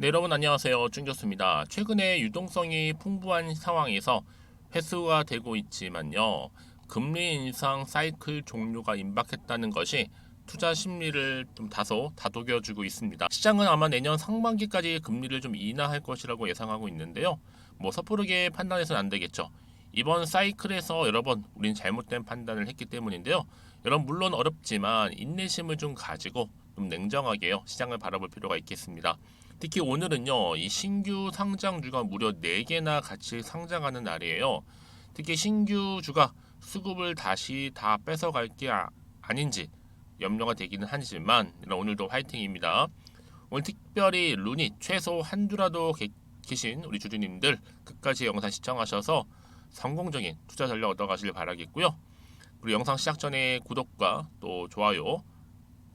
네, 여러분 안녕하세요. 준교수입니다. 최근에 유동성이 풍부한 상황에서 회수가 되고 있지만요. 금리 인상 사이클 종료가 임박했다는 것이 투자 심리를 좀 다소 다독여주고 있습니다. 시장은 아마 내년 상반기까지 금리를 좀 인하할 것이라고 예상하고 있는데요. 뭐 섣부르게 판단해서는 안 되겠죠. 이번 사이클에서 여러 번 우린 잘못된 판단을 했기 때문인데요. 여러분 물론 어렵지만 인내심을 좀 가지고 좀 냉정하게요. 시장을 바라볼 필요가 있겠습니다. 특히 오늘은요, 이 신규 상장주가 무려 4개나 같이 상장하는 날이에요. 특히 신규주가 수급을 다시 다 뺏어갈 게 아닌지 염려가 되기는 하지만 오늘도 화이팅입니다. 오늘 특별히 루닛 최소 한 주라도 계신 우리 주주님들 끝까지 영상 시청하셔서 성공적인 투자 전략 얻어가시길 바라겠고요. 그리고 영상 시작 전에 구독과 또 좋아요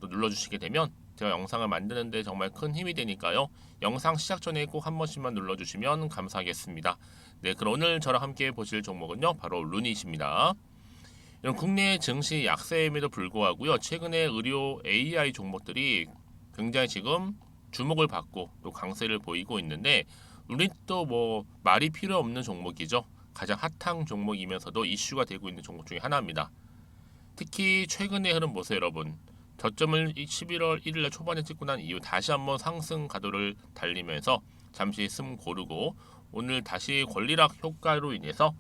또 눌러주시게 되면 제가 영상을 만드는데 정말 큰 힘이 되니까요. 영상 시작 전에 꼭 한 번씩만 눌러주시면 감사하겠습니다. 네, 그럼 오늘 저랑 함께 보실 종목은요. 바로 루닛입니다. 이런 국내 증시 약세임에도 불구하고요. 최근에 의료 AI 종목들이 굉장히 지금 주목을 받고 또 강세를 보이고 있는데 루닛도 뭐 말이 필요 없는 종목이죠. 가장 핫한 종목이면서도 이슈가 되고 있는 종목 중에 하나입니다. 특히 최근의 흐름 보세요, 여러분. 저점을 11월 1일 초반에 찍고 난 이후 다시 한번 상승 가도를 달리면서 잠시 숨 고르고 오늘 다시 권리락 효과로 인해서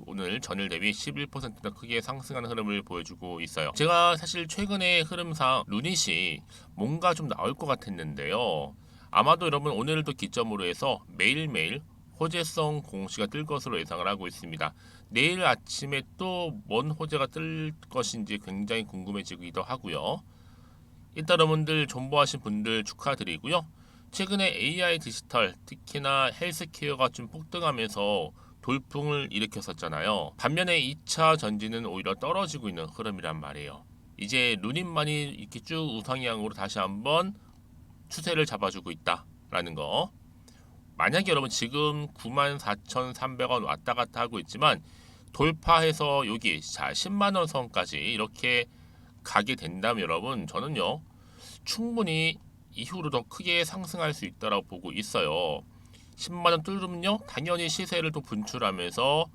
오늘 전일 대비 11%나 크게 상승하는 흐름을 보여주고 있어요. 제가 사실 최근의 흐름상 루닛이 뭔가 좀 나올 것 같았는데요. 아마도 여러분 오늘도 기점으로 해서 매일매일 호재성 공시가 뜰 것으로 예상을 하고 있습니다. 내일 아침에 또 뭔 호재가 뜰 것인지 굉장히 궁금해지기도 하고요. 일단 여러분들 존버하신 분들 축하드리고요. 최근에 AI 디지털, 특히나 헬스케어가 좀 폭등하면서 돌풍을 일으켰었잖아요. 반면에 2차 전지는 오히려 떨어지고 있는 흐름이란 말이에요. 이제 루닛만이 이렇게 쭉 우상향으로 다시 한번 추세를 잡아주고 있다라는 거. 만약에 여러분 지금 94,300원 왔다 갔다 하고 있지만 돌파해서 여기 자 10만원 선까지 이렇게 가게 된다면 여러분 저는요 충분히 이후로 더 크게 상승할 수 있다고 보고 있어요. 10만원 뚫으면요 당연히 시세를 또 분출하면서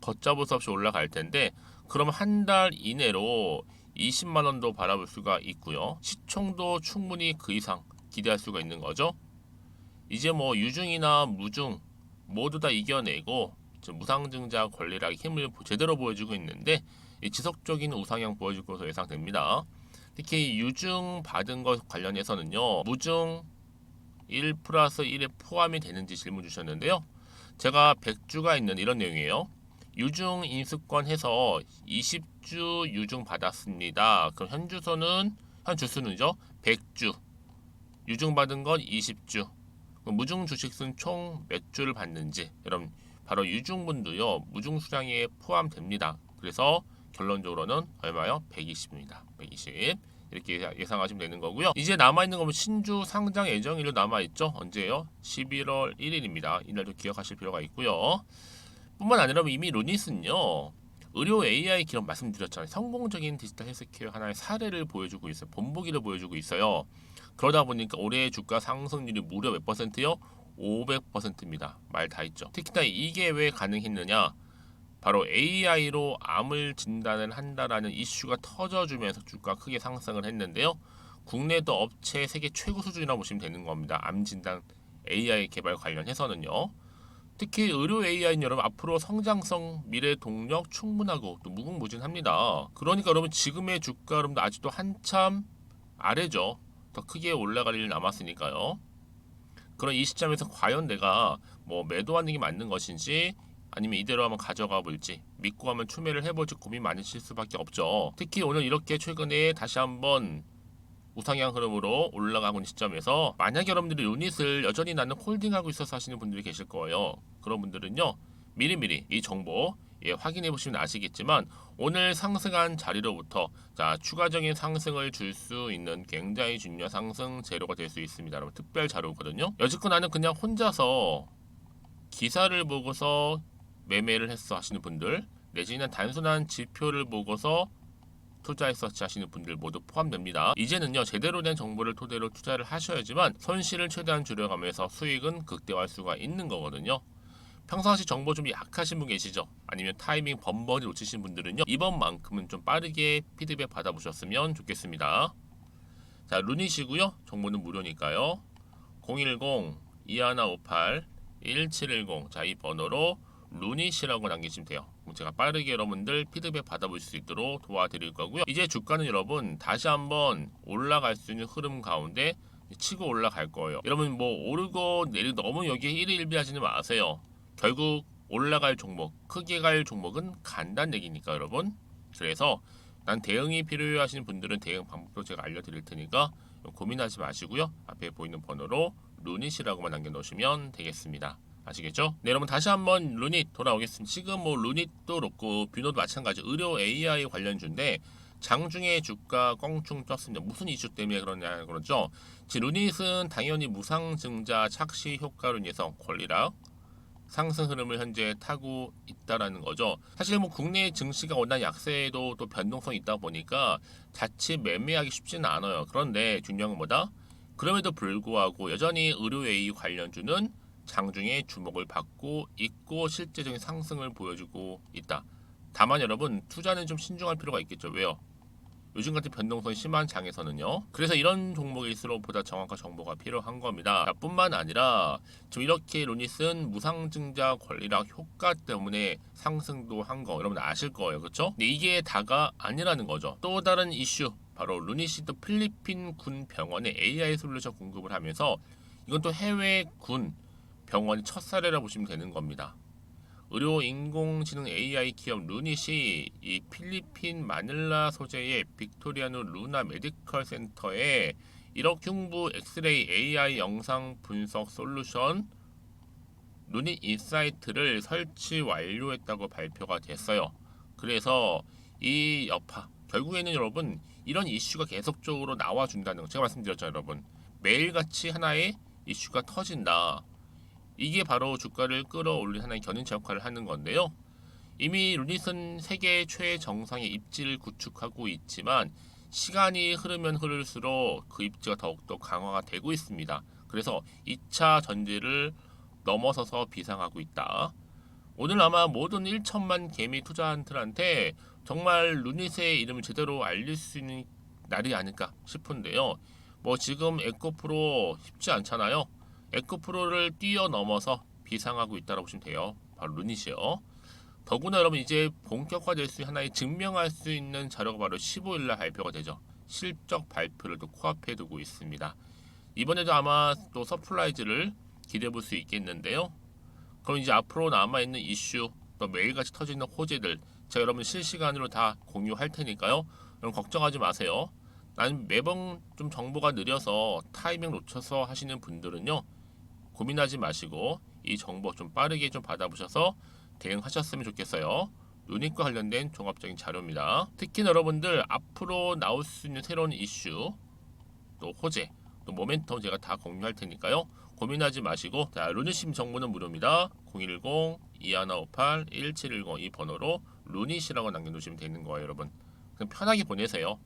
걷잡을 수 없이 올라갈 텐데 그럼 한 달 이내로 20만원도 바라볼 수가 있고요. 시총도 충분히 그 이상 기대할 수가 있는 거죠. 이제 뭐 유중이나 무중 모두 다 이겨내고 무상증자 권리락의 힘을 제대로 보여주고 있는데 지속적인 우상향 보여줄 것으로 예상됩니다. 특히 유중 받은 것 관련해서는요. 무중 1 플러스 1에 포함이 되는지 질문 주셨는데요. 제가 100주가 있는 이런 내용이에요. 유중 인수권 해서 20주 유중 받았습니다. 그럼 현 주수는죠. 100주. 유중 받은 건 20주. 무중 주식수는 총 몇 주를 받는지 여러분 바로 유중분도요 무중 수량에 포함됩니다. 그래서 결론적으로는 얼마요? 120입니다. 120 이렇게 예상하시면 되는 거고요. 이제 남아있는 거면 신주 상장 예정일로 남아있죠. 언제예요? 11월 1일입니다. 이날도 기억하실 필요가 있고요. 뿐만 아니라 이미 루닛은요 의료 AI 기업 말씀드렸잖아요. 성공적인 디지털 헬스케어 하나의 사례를 보여주고 있어요. 본보기를 보여주고 있어요. 그러다 보니까 올해 주가 상승률이 무려 몇 퍼센트요? 500%입니다. 말 다 있죠. 특히나 이게 왜 가능했느냐? 바로 AI로 암을 진단을 한다라는 이슈가 터져주면서 주가 크게 상승을 했는데요. 국내도 업체 세계 최고 수준이라고 보시면 되는 겁니다. 암 진단 AI 개발 관련해서는요. 특히 의료 AI는 여러분 앞으로 성장성, 미래 동력 충분하고 또 무궁무진합니다. 그러니까 여러분 지금의 주가 여러분 아직도 한참 아래죠. 더 크게 올라갈 일 남았으니까요. 그런 이 시점에서 과연 내가 뭐 매도하는 게 맞는 것인지 아니면 이대로 한번 가져가 볼지 믿고 한번 추매를 해볼지 고민 많으실 수밖에 없죠. 특히 오늘 이렇게 최근에 다시 한번 우상향 흐름으로 올라가고 있는 시점에서 만약 여러분들이 유닛을 여전히 나는 홀딩하고 있어서 하시는 분들이 계실 거예요. 그런 분들은요 미리미리 이 정보 확인해 보시면 아시겠지만 오늘 상승한 자리로부터 자 추가적인 상승을 줄 수 있는 굉장히 중요한 상승 재료가 될 수 있습니다. 여러분 특별 자료거든요. 여지껏 나는 그냥 혼자서 기사를 보고서 매매를 했어 하시는 분들 내지는 단순한 지표를 보고서 투자 리서치 하시는 분들 모두 포함됩니다. 이제는요 제대로 된 정보를 토대로 투자를 하셔야지만 손실을 최대한 줄여가면서 수익은 극대화할 수가 있는 거거든요. 평상시 정보 좀 약하신 분 계시죠? 아니면 타이밍 번번이 놓치신 분들은요 이번만큼은 좀 빠르게 피드백 받아보셨으면 좋겠습니다. 자, 루닛이고요. 정보는 무료니까요. 010-2158-1710. 자, 이 번호로 루닛이라고 남기시면 돼요. 그럼 제가 빠르게 여러분들 피드백 받아볼 수 있도록 도와드릴 거고요. 이제 주가는 여러분 다시 한번 올라갈 수 있는 흐름 가운데 치고 올라갈 거예요. 여러분 뭐 오르고 내리고 너무 여기에 일희일비하지는 마세요. 결국 올라갈 종목, 크게 갈 종목은 간단 얘기니까 여러분. 그래서 난 대응이 필요하신 분들은 대응 방법도 제가 알려드릴 테니까 고민하지 마시고요. 앞에 보이는 번호로 루닛이라고만 남겨놓으시면 되겠습니다. 아시겠죠? 네, 여러분 다시 한번 루닛 돌아오겠습니다. 지금 뭐 루닛도 그렇고 뷰노도 마찬가지 의료 AI 관련주인데 장중에 주가 껑충 떴습니다. 무슨 이슈 때문에 그러냐 그러죠? 지금 루닛은 당연히 무상증자 착시 효과로 인해서 권리락 상승 흐름을 현재 타고 있다라는 거죠. 사실 뭐 국내 증시가 워낙 약세에도 또 변동성이 있다 보니까 자칫 매매하기 쉽지는 않아요. 그런데 중요한 건 뭐다? 그럼에도 불구하고 여전히 의료 AI 관련주는 장중에 주목을 받고 있고 실제적인 상승을 보여주고 있다. 다만 여러분 투자는 좀 신중할 필요가 있겠죠. 왜요? 요즘 같은 변동성이 심한 장에서는요. 그래서 이런 종목일수록 보다 정확한 정보가 필요한 겁니다. 뿐만 아니라 지금 이렇게 루닛은 무상증자 권리락 효과 때문에 상승도 한 거 여러분 아실 거예요. 그렇죠? 근데 이게 다가 아니라는 거죠. 또 다른 이슈 바로 루닛이 또 필리핀 군 병원에 AI 솔루션 공급을 하면서 이건 또 해외 군 병원의 첫 사례라 보시면 되는 겁니다. 의료 인공지능 AI 기업 루닛이 이 필리핀 마닐라 소재의 빅토리아누 루나 메디컬 센터에 1억 흉부 엑스레이 AI 영상 분석 솔루션 루닛 인사이트를 설치 완료했다고 발표가 됐어요. 그래서 이 여파 결국에는 여러분 이런 이슈가 계속적으로 나와준다는 거 제가 말씀드렸죠 여러분. 매일같이 하나의 이슈가 터진다. 이게 바로 주가를 끌어올린 하나의 견인차 역할을 하는 건데요. 이미 루닛은 세계 최정상의 입지를 구축하고 있지만 시간이 흐르면 흐를수록 그 입지가 더욱더 강화가 되고 있습니다. 그래서 2차 전지를 넘어서서 비상하고 있다. 오늘 아마 모든 1천만 개미 투자한들한테 정말 루닛의 이름을 제대로 알릴 수 있는 날이 아닐까 싶은데요. 뭐 지금 에코프로 쉽지 않잖아요. 에코프로를 뛰어넘어서 비상하고 있다고 보시면 돼요. 바로 루닛이요. 더구나 여러분 이제 본격화될 수 있는 하나의 증명할 수 있는 자료가 바로 15일날 발표가 되죠. 실적 발표를 또 코앞에 두고 있습니다. 이번에도 아마 또 서프라이즈를 기대해 볼 수 있겠는데요. 그럼 이제 앞으로 남아있는 이슈 또 매일같이 터지는 호재들 제가 여러분 실시간으로 다 공유할 테니까요. 여러분 걱정하지 마세요. 나는 매번 좀 정보가 느려서 타이밍 놓쳐서 하시는 분들은요. 고민하지 마시고 이 정보 좀 빠르게 좀 받아보셔서 대응하셨으면 좋겠어요. 루닛과 관련된 종합적인 자료입니다. 특히 여러분들 앞으로 나올 수 있는 새로운 이슈, 또 호재, 또 모멘텀 제가 다 공유할 테니까요. 고민하지 마시고 자 루닛 정보는 무료입니다. 010-2158-1710 이 번호로 루닛이라고 남겨놓으시면 되는 거예요. 여러분 그냥 편하게 보내세요.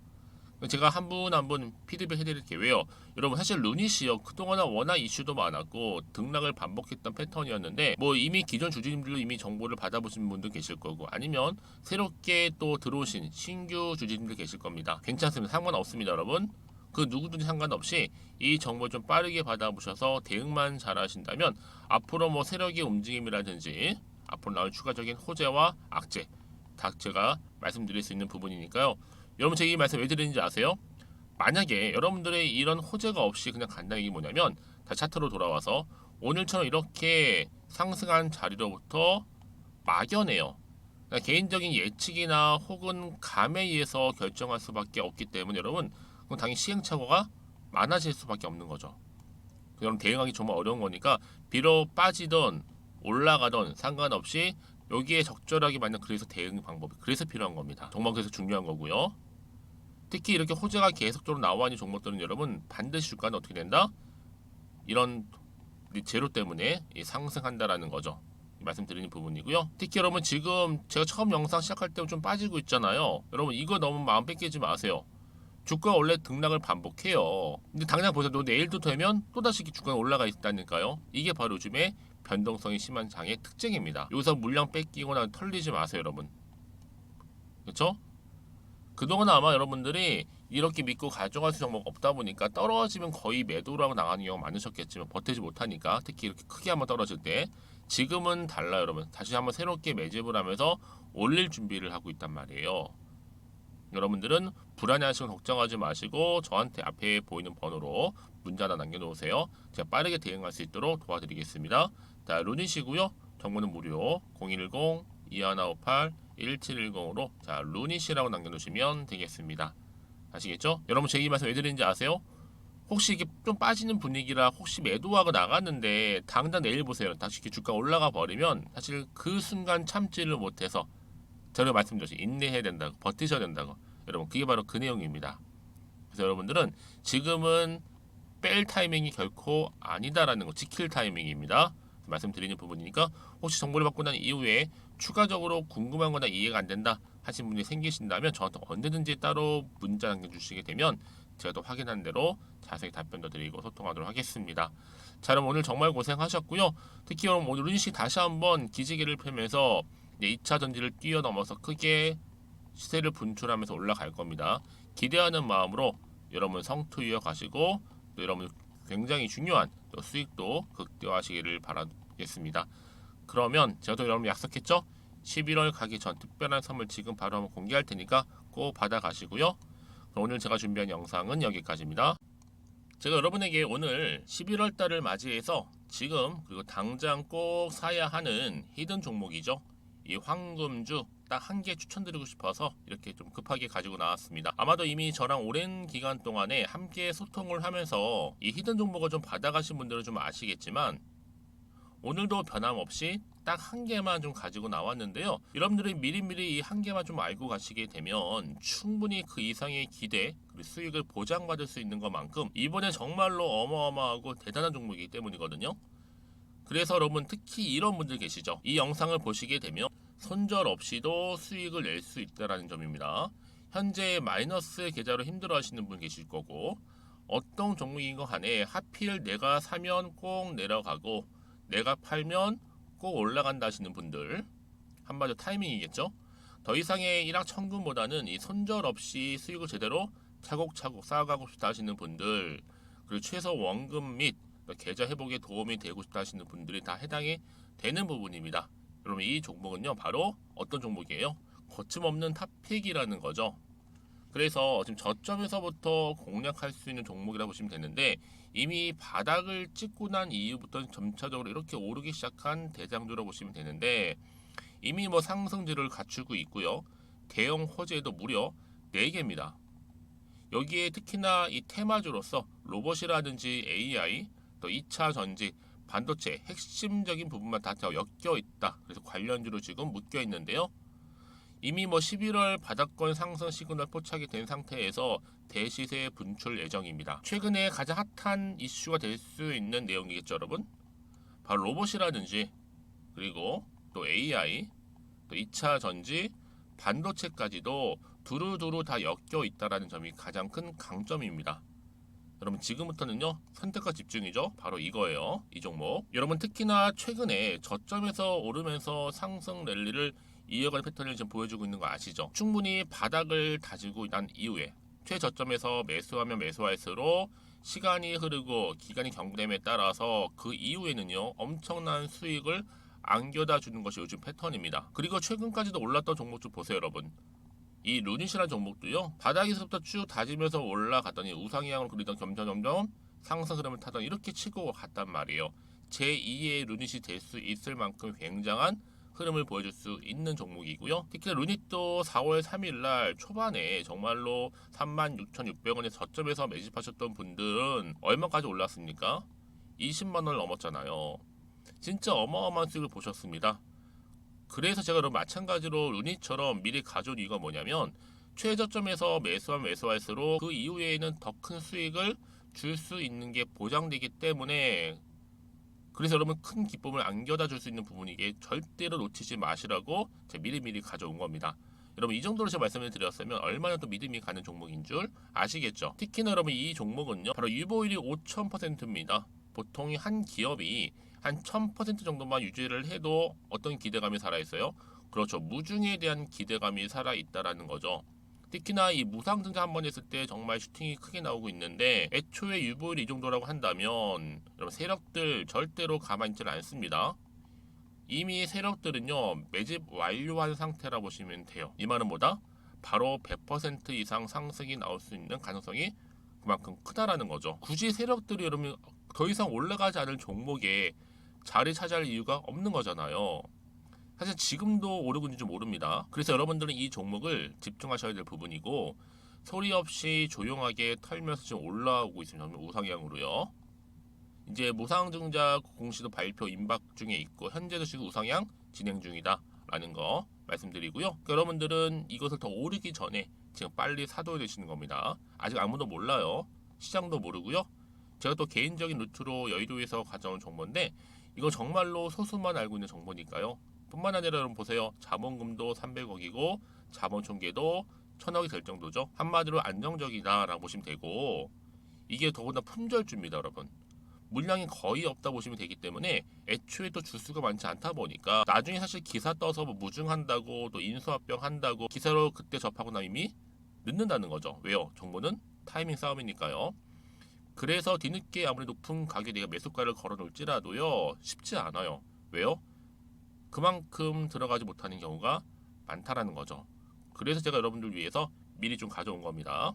제가 한 분 한 분 피드백 해드릴게요. 왜요? 여러분 사실 루닛이요 그동안 워낙 이슈도 많았고 등락을 반복했던 패턴이었는데 뭐 이미 기존 주주님들도 이미 정보를 받아보신 분도 계실 거고 아니면 새롭게 또 들어오신 신규 주주님들 계실 겁니다. 괜찮습니다. 상관없습니다 여러분. 그 누구든지 상관없이 이 정보 좀 빠르게 받아보셔서 대응만 잘 하신다면 앞으로 뭐 세력의 움직임이라든지 앞으로 나올 추가적인 호재와 악재 다 제가 말씀드릴 수 있는 부분이니까요. 여러분 제가 이 말씀 왜 드리는지 아세요? 만약에 여러분들의 이런 호재가 없이 그냥 간다는 게 뭐냐면 다 차트로 돌아와서 오늘처럼 이렇게 상승한 자리로부터 막연해요. 그러니까 개인적인 예측이나 혹은 감에 의해서 결정할 수밖에 없기 때문에 여러분 그럼 당연히 시행착오가 많아질 수밖에 없는 거죠. 여러분 대응하기 정말 어려운 거니까 비록 빠지던 올라가던 상관없이 여기에 적절하게 맞는 그래서 대응 방법이 그래서 필요한 겁니다. 정말 그래서 중요한 거고요. 특히 이렇게 호재가 계속적으로 나와 있는 종목들은 여러분 반드시 주가는 어떻게 된다? 이런 제로 때문에 상승한다라는 거죠. 말씀드리는 부분이고요. 특히 여러분 지금 제가 처음 영상 시작할 때 좀 빠지고 있잖아요. 여러분 이거 너무 마음 뺏기지 마세요. 주가 원래 등락을 반복해요. 근데 당장 보세요. 내일도 되면 또다시 주가가 올라가 있다니까요. 이게 바로 요즘에 변동성이 심한 장의 특징입니다. 여기서 물량 뺏기거나 털리지 마세요, 여러분. 그렇죠? 그동안 아마 여러분들이 이렇게 믿고 가져갈 수 종목 없다 보니까 떨어지면 거의 매도를 하고 나가는 경우가 많으셨겠지만 버티지 못하니까, 특히 이렇게 크게 한번 떨어질 때. 지금은 달라요, 여러분. 다시 한번 새롭게 매집을 하면서 올릴 준비를 하고 있단 말이에요. 여러분들은 불안해하시고 걱정하지 마시고 저한테 앞에 보이는 번호로 문자 하나 남겨놓으세요. 제가 빠르게 대응할 수 있도록 도와드리겠습니다. 자, 루닛이고요. 정보는 무료 010-2158-1710으로 자, 루닛이라고 남겨놓으시면 되겠습니다. 아시겠죠? 여러분 제 이 말씀 왜 드리는지 아세요? 혹시 이게 좀 빠지는 분위기라 혹시 매도하고 나갔는데 당장 내일 보세요. 다시 이렇게 주가 올라가 버리면 사실 그 순간 참지를 못해서 제가 말씀드렸죠. 인내해야 된다고, 버티셔야 된다고. 여러분 그게 바로 그 내용입니다. 그래서 여러분들은 지금은 뺄 타이밍이 결코 아니다라는 거, 지킬 타이밍입니다. 말씀드리는 부분이니까 혹시 정보를 받고 난 이후에 추가적으로 궁금한 거나 이해가 안 된다 하신 분이 생기신다면 저한테 언제든지 따로 문자 남겨주시게 되면 제가 또 확인한 대로 자세히 답변도 드리고 소통하도록 하겠습니다. 자, 그럼 오늘 정말 고생하셨고요. 특히 오늘 루닛이 다시 한번 기지개를 펴면서 2차 전지를 뛰어넘어서 크게 시세를 분출하면서 올라갈 겁니다. 기대하는 마음으로 여러분 성투 이어가시고 또 여러분 굉장히 중요한 또 수익도 극대화하시기를 바라겠습니다. 그러면 제가 또 여러분 약속했죠? 11월 가기 전 특별한 선물 지금 바로 한번 공개할 테니까 꼭 받아가시고요. 오늘 제가 준비한 영상은 여기까지입니다. 제가 여러분에게 오늘 11월 달을 맞이해서 지금 그리고 당장 꼭 사야 하는 히든 종목이죠. 이 황금주 딱 한 개 추천드리고 싶어서 이렇게 좀 급하게 가지고 나왔습니다. 아마도 이미 저랑 오랜 기간 동안에 함께 소통을 하면서 이 히든 종목을 좀 받아가신 분들은 좀 아시겠지만 오늘도 변함없이 딱 한 개만 좀 가지고 나왔는데요. 여러분들이 미리미리 이 한 개만 좀 알고 가시게 되면 충분히 그 이상의 기대 그리고 수익을 보장받을 수 있는 것만큼 이번에 정말로 어마어마하고 대단한 종목이기 때문이거든요. 그래서 여러분 특히 이런 분들 계시죠. 이 영상을 보시게 되면 손절 없이도 수익을 낼 수 있다는 점입니다. 현재 마이너스 계좌로 힘들어 하시는 분 계실 거고 어떤 종목인 거 간에 하필 내가 사면 꼭 내려가고 내가 팔면 꼭 올라간다 하시는 분들, 한마디로 타이밍이겠죠. 더 이상의 일확천금보다는 이 손절 없이 수익을 제대로 차곡차곡 쌓아가고 싶다 하시는 분들, 그리고 최소 원금 및 계좌 회복에 도움이 되고 싶다 하시는 분들이 다 해당이 되는 부분입니다. 여러분 이 종목은요 바로 어떤 종목이에요? 거침없는 탑픽이라는 거죠. 그래서 지금 저점에서부터 공략할 수 있는 종목이라고 보시면 되는데 이미 바닥을 찍고 난 이후부터 점차적으로 이렇게 오르기 시작한 대장주라고 보시면 되는데 이미 뭐 상승률을 갖추고 있고요. 대형 호재도 무려 4개입니다. 여기에 특히나 이 테마주로서 로봇이라든지 AI, 또 2차 전지, 반도체 핵심적인 부분만 다 엮여 있다. 그래서 관련주로 지금 묶여 있는데요. 이미 뭐 11월 바닥권 상승 시그널 포착이 된 상태에서 대시세 분출 예정입니다. 최근에 가장 핫한 이슈가 될 수 있는 내용이겠죠, 여러분? 바로 로봇이라든지 그리고 또 AI, 또 2차 전지, 반도체까지도 두루두루 다 엮여 있다라는 점이 가장 큰 강점입니다. 여러분 지금부터는요 선택과 집중이죠. 바로 이거예요. 이 종목. 여러분 특히나 최근에 저점에서 오르면서 상승 랠리를 이어가는 패턴을 지금 보여주고 있는 거 아시죠? 충분히 바닥을 다지고 난 이후에 최저점에서 매수하면 매수할수록 시간이 흐르고 기간이 경과됨에 따라서 그 이후에는요 엄청난 수익을 안겨다 주는 것이 요즘 패턴입니다. 그리고 최근까지도 올랐던 종목 좀 보세요, 여러분. 이 루닛이라는 종목도요 바닥에서부터 쭉 다지면서 올라갔더니 우상향으로 그리던 점점 상승 흐름을 타던 이렇게 치고 갔단 말이에요. 제2의 루닛이 될 수 있을 만큼 굉장한 흐름을 보여줄 수 있는 종목이고요. 특히 루닛도 4월 3일날 초반에 정말로 36,600원의 저점에서 매집하셨던 분들은 얼마까지 올랐습니까? 20만원을 넘었잖아요. 진짜 어마어마한 수익을 보셨습니다. 그래서 제가 그럼 마찬가지로 루닛처럼 미리 가져온 이유가 뭐냐면 최저점에서 매수하면 매수할수록 그 이후에는 더 큰 수익을 줄 수 있는 게 보장되기 때문에 그래서 여러분 큰 기쁨을 안겨다 줄 수 있는 부분이기에 절대로 놓치지 마시라고 제가 미리미리 가져온 겁니다. 여러분 이 정도로 제가 말씀을 드렸으면 얼마나 또 믿음이 가는 종목인 줄 아시겠죠? 특히나 여러분 이 종목은요 바로 유보율이 5000%입니다. 보통 한 기업이 한 1000% 정도만 유지를 해도 어떤 기대감이 살아있어요? 그렇죠. 무중에 대한 기대감이 살아있다라는 거죠. 특히나 이 무상증자 한 번 했을 때 정말 슈팅이 크게 나오고 있는데 애초에 유보율이 이 정도라고 한다면 여러분 세력들 절대로 가만히 있지 않습니다. 이미 세력들은요 매집 완료한 상태라 보시면 돼요. 이 말은 뭐다? 바로 100% 이상 상승이 나올 수 있는 가능성이 그만큼 크다라는 거죠. 굳이 세력들이 여러분 더 이상 올라가지 않을 종목에 자리 차지할 이유가 없는 거잖아요. 사실 지금도 오르고 있는지 모릅니다. 그래서 여러분들은 이 종목을 집중하셔야 될 부분이고 소리 없이 조용하게 털면서 지금 올라오고 있습니다. 우상향으로요. 이제 무상증자 공시도 발표 임박 중에 있고 현재도 지금 우상향 진행 중이다 라는 거 말씀드리고요. 그러니까 여러분들은 이것을 더 오르기 전에 지금 빨리 사둬야 되시는 겁니다. 아직 아무도 몰라요. 시장도 모르고요. 제가 또 개인적인 루트로 여의도에서 가져온 정보인데 이거 정말로 소수만 알고 있는 정보니까요. 뿐만 아니라 여러분 보세요. 자본금도 300억이고 자본 총계도 1000억이 될 정도죠. 한마디로 안정적이다라고 보시면 되고 이게 더군다나 품절주입니다, 여러분. 물량이 거의 없다 보시면 되기 때문에 애초에 또 주수가 많지 않다 보니까 나중에 사실 기사 떠서 뭐 무증한다고 또 인수합병 한다고 기사로 그때 접하고 나면 이미 늦는다는 거죠. 왜요? 정보는 타이밍 싸움이니까요. 그래서 뒤늦게 아무리 높은 가격에 내가 매수가를 걸어 놓을지라도요 쉽지 않아요. 왜요? 그만큼 들어가지 못하는 경우가 많다라는 거죠. 그래서 제가 여러분들 위해서 미리 좀 가져온 겁니다.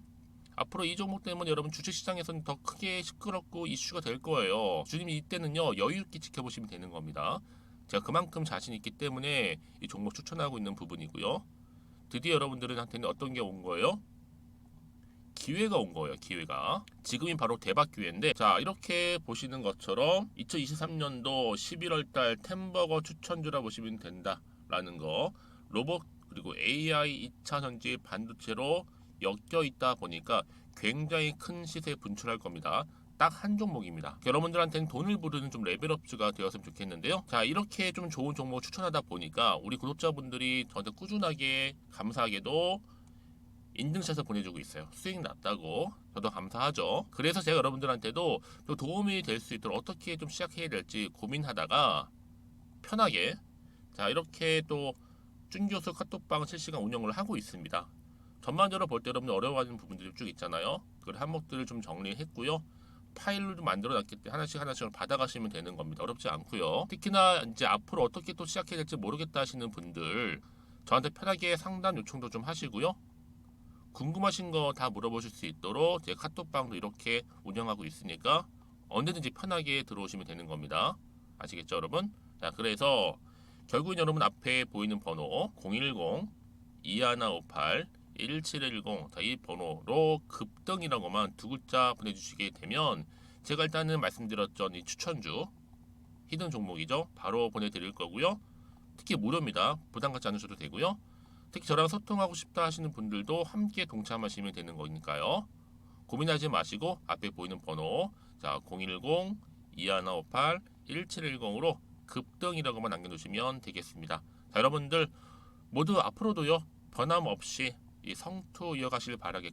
앞으로 이 종목 때문에 여러분 주식시장에서는 더 크게 시끄럽고 이슈가 될 거예요. 주님이 이때는요 여유 있게 지켜보시면 되는 겁니다. 제가 그만큼 자신 있기 때문에 이 종목 추천하고 있는 부분이고요. 드디어 여러분들한테는 어떤 게 온 거예요? 기회가 온 거예요. 기회가. 지금이 바로 대박 기회인데 자 이렇게 보시는 것처럼 2023년도 11월달 템버거 추천주라 보시면 된다라는 거. 로봇 그리고 AI 2차 전지 반도체로 엮여 있다 보니까 굉장히 큰 시세 분출할 겁니다. 딱 한 종목입니다. 여러분들한테는 돈을 부르는 좀 레벨업주가 되었으면 좋겠는데요. 자 이렇게 좀 좋은 종목 추천하다 보니까 우리 구독자분들이 저한테 꾸준하게 감사하게도 인증샷을 보내주고 있어요. 수익 났다고 저도 감사하죠. 그래서 제가 여러분들한테도 또 도움이 될 수 있도록 어떻게 좀 시작해야 될지 고민하다가 편하게 자 이렇게 또 준교수 카톡방 실시간 운영을 하고 있습니다. 전반적으로 볼 때 여러분들 어려워하는 부분들이 쭉 있잖아요. 그 항목들을 좀 정리했고요. 파일로 좀 만들어 놨기 때문에 하나씩 받아가시면 되는 겁니다. 어렵지 않고요. 특히나 이제 앞으로 어떻게 또 시작해야 될지 모르겠다 하시는 분들 저한테 편하게 상담 요청도 좀 하시고요. 궁금하신 거 다 물어보실 수 있도록 제 카톡방도 이렇게 운영하고 있으니까 언제든지 편하게 들어오시면 되는 겁니다. 아시겠죠, 여러분? 자, 그래서 결국은 여러분 앞에 보이는 번호 010-2158-1710 이 번호로 급등이라고만 두 글자 보내주시게 되면 제가 일단은 말씀드렸던 이 추천주 히든 종목이죠. 바로 보내드릴 거고요. 특히 무료입니다. 부담 갖지 않으셔도 되고요. 특히 저랑 소통하고 싶다 하시는 분들도 함께 동참하시면 되는 거니까요. 고민하지 마시고 앞에 보이는 번호 자 010-2158-1710으로 급등이라고만 남겨주시면 되겠습니다. 자, 여러분들 모두 앞으로도요 변함없이 이 성투 이어가시길 바라겠고